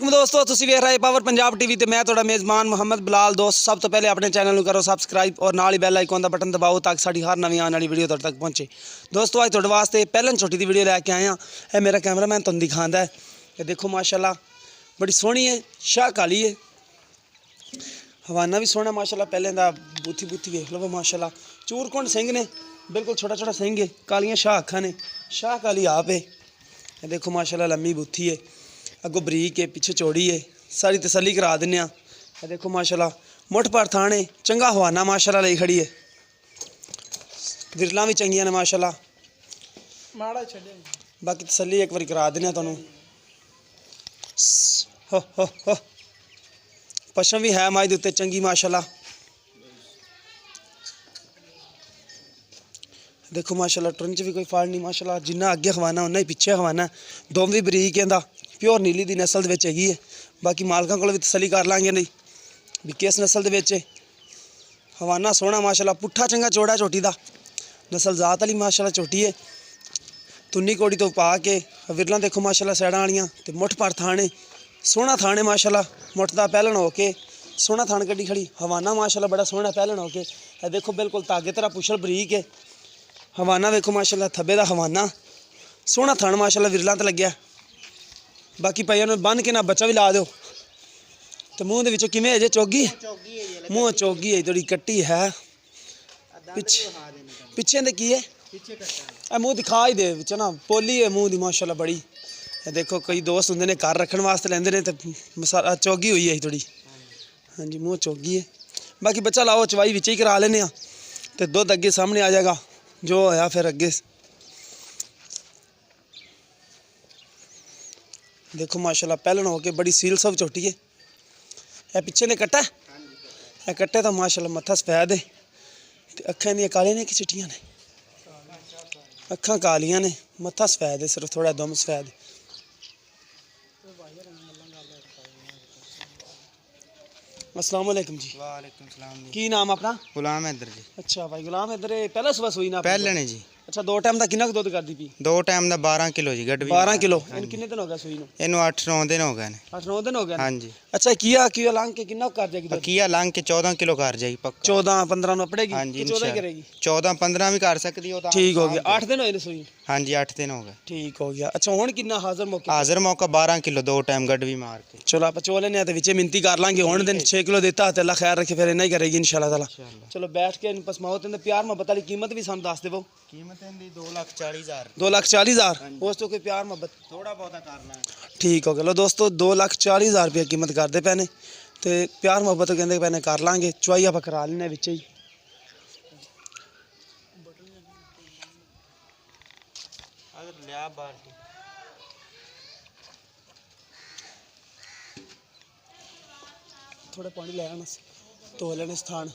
वालेकुम दोस्तों, तुसीं वेख रहे पावर पंजाब टीवी ते मैं तुहाडा मेज़बान मुहम्मद बिलाल। दोस्त सब तो पहले अपने चैनल को करो सबसक्राइब और नाल ही बैल आइकन का बटन दबाओ ताकि साडी हर नवी आने वाली वीडियो तुहाडे तक पहुँचे। दोस्तों अज तुहाडे वास्ते पहलन छोटी दी वीडियो लैके आए हैं। मेरा कैमरामैन तुहानूं दिखांदा है। ये देखो माशाल्लाह बड़ी सोहनी है, शाह काली है, हवाना भी सोहना माशाल्लाह। पहले दा बूथी बूथी वेख लो माशाल्लाह। चूरकुंड सिंह ने, बिल्कुल छोटा छोटा सिंह है, कालियां शाह अखां ने, शाह काली आप है। ये देखो माशाल्लाह लम्मी बूथी है, अगों बरीक है, पिछे चौड़ी है। सारी तसल्ली करा दिन्ने आं। ये देखो माशाल्लाह मुठ पर थान है, चंगा हवाना माशाल्लाह लई खड़ी है। विरलां भी चंगियां ने माशाल्लाह। माड़ा छड्डे बाकी तसल्ली एक बार करा दिन्ने आं तुहानूं। हो पशम भी है मज दे उत्ते चंगी माशाल्लाह। देखो माशाल्लाह ट्रंच भी कोई फाड़ नहीं माशाल्लाह। जिन्ना अगे खवाना उन्ना ही पिछे खवाना। दोम भी बरीक है, प्योर नीली दी नस्ल दे विच हैगी है। बाकी मालकां कोल भी तसल्ली कर लांगे नहीं भी किस नस्ल दे विच है। हवाना सोहना माशाल्लाह, पुट्ठा चंगा चौड़ा झोटी दा, नस्ल जात वाली माशाल्लाह झोटी है। तुन्नी कोड़ी तो पा के विरलां देखो माशाल्लाह सैडां वालियां ते मुठ पर थाने, सोहना थाने माशाल्लाह। मुठ दा पहलन हो के सोहना थान कड्डी खड़ी। हवाना माशाल्लाह बड़ा सोहना पहलन हो के। ये देखो बिल्कुल धागे तरह पुछल बरीक है। हवाना देखो माशाल्लाह, थब्बे दा हवाना, सोहना थान माशाल्लाह विरलां ते लग्या। बाकी भाइयों ने बन के ना बच्चा भी ला दो। तो मूँह दे विचों किवें अजे चोगी, मूँह चोगी है, थोड़ी कट्टी है। पिछे दे की है, मूँह दिखा ही दे विच ना, पोली है मूँह दी माशाल्लाह बड़ी। देखो कई दोस्त होंदे ने घर रखने वास्ते लैंदे ने, ते मसाला चोगी हुई है थोड़ी। हाँ जी मूँह चोगी है। बाकी बच्चा लाओ चवाई विच ही करा लेने, तो दुध अगे सामने आ जाएगा जो होया फिर अगे। देखो माशाल्लाह पहलन हो के बड़ी सील सब छोटी है। यह पिछे ने कट्टा, यह कट्टे तो माशाल्लाह मत्था सफेद है, अखां दी कालियां ने कि चिट्टियां ने, अखां कालियां ने, मत्था सफेद है, सिर्फ थोड़ा दम सफेद है। अस्सलाम वालेकुम जी। वालेकुम सलाम जी। की नाम अपना? गुलाम हैदर जी। अच्छा भाई गुलाम इधर पहला सुबह सुई ना? पहले ने जी। अच्छा दो टाइम का कितना दुध करदी पी? दो टाइम का 12 किलो जी गड्डी। 12 किलो। इन कितने दिन हो गए सुई नूं? इनू 8-9 दिन हो गए ने। 8-9 दिन हो गए। हाँ जी। अच्छा किया लांग के कितना कर जाएगी? किया लांग के 14 किलो कर जाएगी पक्का। 14-15 नु पड़ेगी? हाँ जी 14 ही करेगी? 14-15 भी कर सकती हो। ठीक हो गया। 8 दिन होए ने सुई? हाँ जी 8 दिन हो गए। ठीक हो गया। अच्छा हुण कितना हाजिर मौका? हाजिर मौका 12 किलो दो टाइम गड्डी मार के। चलो आप चो लेने ते विचे मिनती कर लांगे। हुण दिन 6 किलो देता ते अल्लाह खैर रखे, फिर इन्ना ही करेगी इंशाल्लाह ताला। चलो बैठ के पसमाओ ते प्यार मोहब्बत वाली कीमत भी सानू दस देवो। कीमत इनदी 2,40,000। 2,40,000 उस तो कोई प्यार मोहब्बत थोड़ा बहुत करना। ठीक हो गया। लो दोस्तों 2,40,000 रुपये कीमत करते पे ने, ते प्यार मोहब्बत कहते पे ने कर लांगे। चुआई आप करा लेने विच ही। अगर लिया बाल्टी थोड़ा पानी ले आना धो लेने स्थान।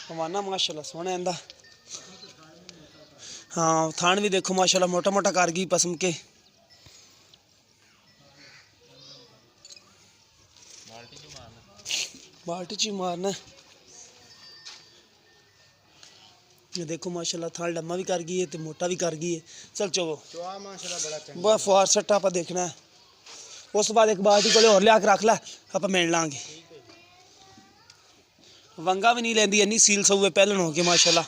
हवाना माशाल्लाह सोहना इंदा। हाँ थान भी देखो माशाल्लाह मोटा मोटा कर गई पसम के। बाल्टी ची मारना। ये देखो माशाल्लाह थान लम्मा भी कर गई है, तो मोटा भी कर गई है। चल चो माशाल्लाह बड़ा चंगा। बस फुआर सट्टा आप देखना है। उस बाद एक बाल्टी को होर लिया के रख ला, आप मिल लांगे। वंगा भी नहीं लेंदी, इन्नी सील सऊए पहलन हो के माशाल्लाह।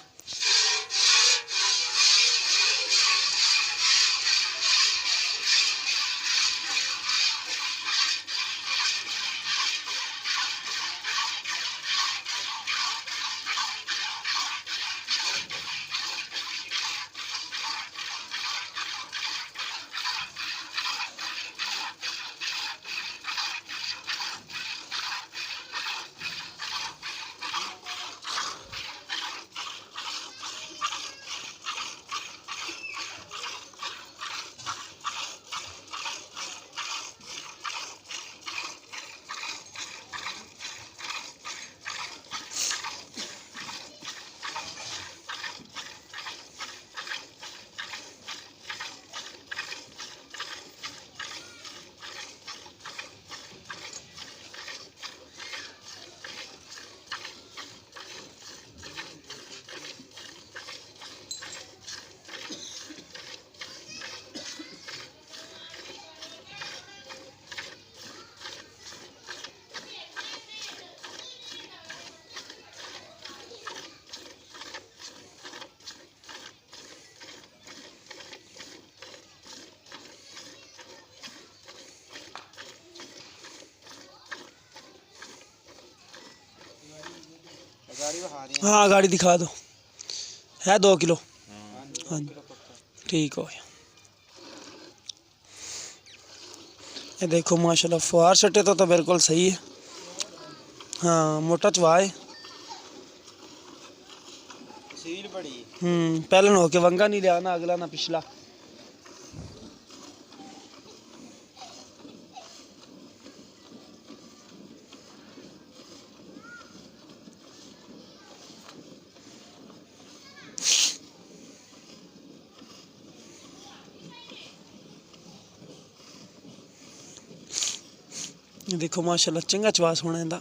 ਗਾੜੀ ਵਿਖਾ ਦੇ हाँ गाड़ी दिखा दो है 2 किलो ਹਾਂਜੀ हाँ 2 ਕਿਲੋ ਪੱਕਾ ठीक हो गया ये देखो माशाल्लाह फुहार सट्टे तो बिल्कुल सही है हाँ मोटा चवा है सील बड़ी पहले हो के वंगा नहीं लिया ना अगला ना पिछला देखो माशाल्लाह चंगा चवास होना इंदा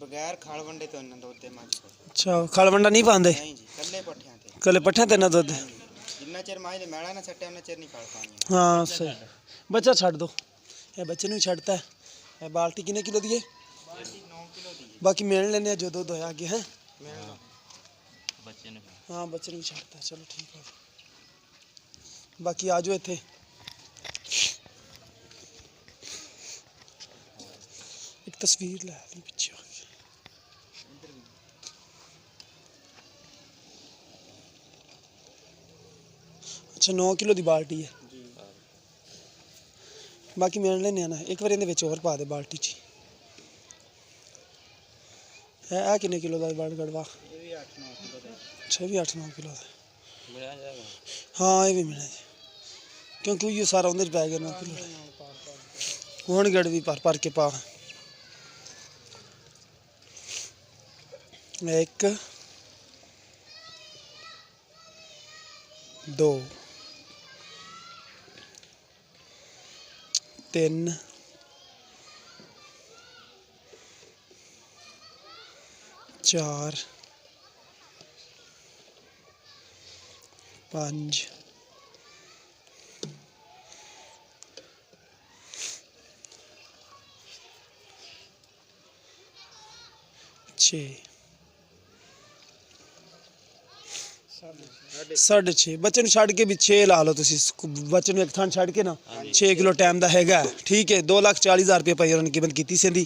ਬਗੈਰ ਖਾਲ ਵੰਡੇ ਤੋਂ ਇਹਨਾਂ ਦੁੱਧ ਦੇ ਮੱਝ ਕੋਲ अच्छा खल वंडा नहीं पाते ਨਹੀਂ ਜੀ ਕੱਲੇ ਪੱਠਿਆਂ ਤੇ कल पट्ठे ते ना दुध ਜਿੰਨਾ ਚਿਰ ਮਾਝ ਦੇ ਮੈਲਾ ਨਾ ਛੱਟੇ ਉਹਨਾਂ ਚਿਰ ਨਹੀਂ ਖਾਲ ਪਾਣੀ हाँ सही बच्चा छड़ दो ये बच्चे ਨੂੰ ਛੱਡਤਾ है बाल्टी कितने किलो दी है ਬਾਲਟੀ 9 ਕਿਲੋ ਦੀ ਹੈ बाकी मिल लेने जो दूध होया आगे है ਮਿਲ ਲਓ ਬੱਚੇ ਨੂੰ हाँ बच्चे ਨੂੰ ਛੱਡਤਾ चलो ठीक है बाकी आ जाओ इत्थे एक तस्वीर लै ली पिछे अच्छा 9 किलो ਦੀ ਬਾਲਟੀ ਹੈ ਜੀ ਬਾਕੀ ਮਿਲ ਲੈਣੇ ਆ ਨਾ ਇੱਕ ਵਾਰ ਇਹਦੇ ਵਿੱਚ ਹੋਰ ਪਾ ਦੇ ਬਾਲਟੀ 'ਚ ਹੈ ਆ ਕਿੰਨੇ ਕਿਲੋ ਦਾ ਬਾੜ ਗੜਵਾ ਇਹ ਵੀ 8-9 ਕਿਲੋ ਦਾ ਅੱਛਾ ਵੀ 8-9 ਕਿਲੋ ਦਾ ਮਿਲਿਆ ਜਾਏਗਾ ਹਾਂ ਇਹ ਵੀ ਮਿਲਿਆ ਜੀ ਕਿਉਂਕਿ ਇਹ ਸਾਰਾ ਉਹਦੇ 'ਚ ਪੈ ਗਿਆ 9 ਕਿਲੋ ਹੁਣ ਗੜ ਵੀ ਭਰ ਕੇ ਪਾ ਇੱਕ 2 3 4 5 6 6.5 ਬੱਚੇ ਨੂੰ ਛੱਡ ਕੇ ਵੀ 6 ਲਾ ਲਓ ਤੁਸੀਂ ਬੱਚੇ ਨੂੰ ਇੱਕ ਥਾਂ ਛੱਡ ਕੇ ਨਾ 6 ਕਿਲੋ ਟਾਈਮ ਦਾ ਹੈਗਾ ਠੀਕ ਹੈ 2,40,000 ਰੁਪਏ ਪਈ ਉਹਨਾਂ ਨੇ ਕੀਮਤ ਕੀਤੀ ਸੀ ਦੀ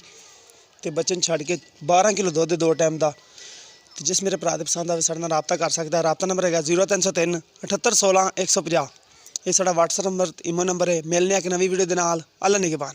ਤੇ ਬੱਚੇ ਨੂੰ ਛੱਡ ਕੇ 12 ਕਿਲੋ ਦੁੱਧ 2 ਟਾਈਮ ਦਾ ਤੇ ਜਿਸ ਮੇਰੇ ਭਰਾ ਦੇ ਪਸੰਦ ਆਵੇ ਸਾਡੇ ਨਾਲ ਰਾਬਤਾ ਕਰ ਸਕਦਾ ਰਾਬਤਾ ਨੰਬਰ ਹੈਗਾ 0303 7816 150 ਇਹ ਸਾਡਾ WhatsApp ਨੰਬਰ ਇਮੋ ਨੰਬਰ ਹੈ ਮਿਲਨੇ ਆ ਇੱਕ ਨਵੀਂ ਵੀਡੀਓ ਦੇ ਨਾਲ ਅੱਲਾ ਨਿਗਹਿਬਾਨ।